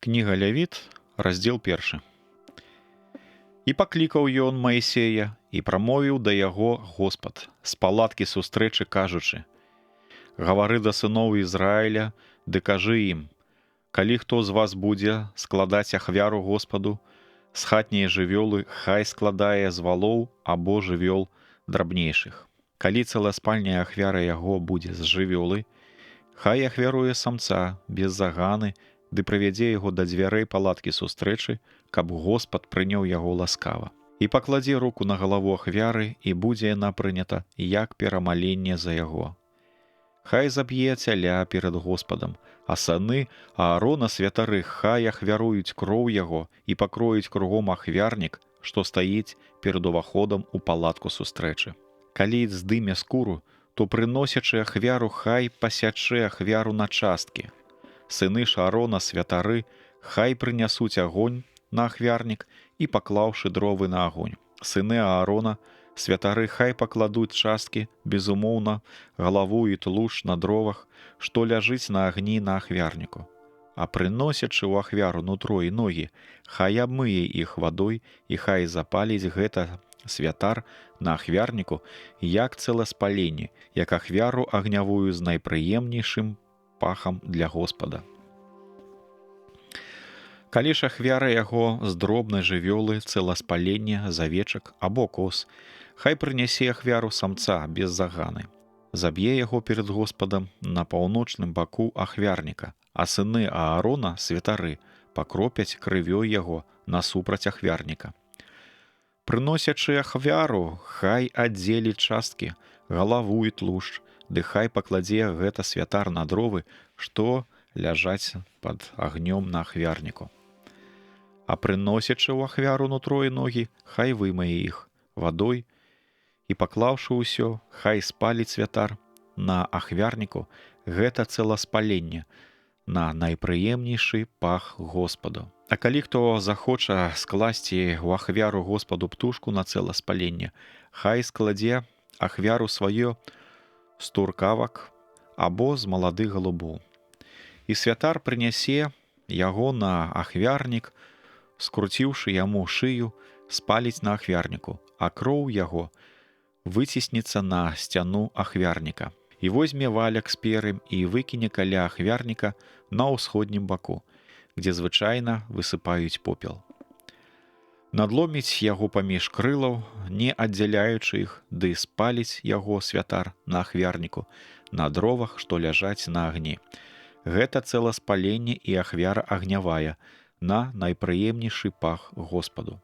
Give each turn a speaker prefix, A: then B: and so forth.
A: Кніга Лявіт, раздзел 1. І паклікаў ён Маісея і прамовіў да яго Господ з палаткі сустрэчы, кажучы: «Гавары да сыноў Ізраіля, ды кажы ім: калі хто з вас будзе складаць ахвяру Господу, з хатняй жывёлы хай складае з валоў або жывёл драбнейшых. Калі цэласпальная ахвяра яго будзе з жывёлы, хай ахвяруе самца без заганы, ды прывядзе яго да дзвярэй палаткі сустрэчы, каб Господ прыняў яго ласкава. І пакладзе руку на галаву ахвяры, і будзе яна прынята, як перамаленне за яго. Хай заб'е цяля перад Господам, а сыны Аарона святары хай ахвяруюць кроў яго і пакроюць кругом ахвярнік, што стаіць перад уваходам у палатку сустрэчы. Калі здыме скуру, то прыносячы ахвяру хай пасячэ ахвяру на часткі. Сыны ж Аарона святары хай прынясуць агонь на ахвярнік і паклаўшы дровы на агонь. Сыны Аарона святары хай пакладуць часткі, безумоўна, галаву і тлушч на дровах, што ляжыць на агні на ахвярніку. А прыносячы ў ахвяру нутро і ногі, хай абмые іх вадой і хай запаліць гэта святар на ахвярніку, як цэласпаленне, як ахвяру агнявую з найпрыемнейшым пахам для Господа. Калі ж ахвяра яго з дробнай жывёлы, цэласпалення, з авечак або коз, хай прынясе ахвяру самца без заганы. Заб'е яго перад Господам на паўночным баку ахвярніка, а сыны Аарона святары пакропяць крывёй яго насупраць ахвярніка. Прыносячы ахвяру, хай аддзеліць часткі, галаву і тлушч, ды хай пакладзе гэта святар на дровы, што ляжаць пад агнём на ахвярніку. А прыносячы ў ахвяру нутро і ногі, хай вымае іх вадой, і паклаўшы ўсё, хай спаліць святар на ахвярніку гэта цэласпаленне, на найпрыемнейшы пах Господу. А калі хто захоча скласці ў ахвяру Господу птушку на цэласпаленне, хай складзе ахвяру сваё з туркавак або з маладых галубоў. І святар прынясе яго на ахвярнік, скруціўшы яму шыю, спаліць на ахвярніку, а кроў яго выціснецца на сцяну ахвярніка. І возьме валяк з пер'ем і выкіне каля ахвярніка на ўсходнім баку, дзе звычайна высыпаюць попел. Надломіць яго паміж крылаў, не аддзяляючы іх, ды спаліць яго святар на ахвярніку, на дровах, што ляжаць на агні. Гэта цэласпаленне і ахвяра агнявая, на найпрыемнейшы пах Господу.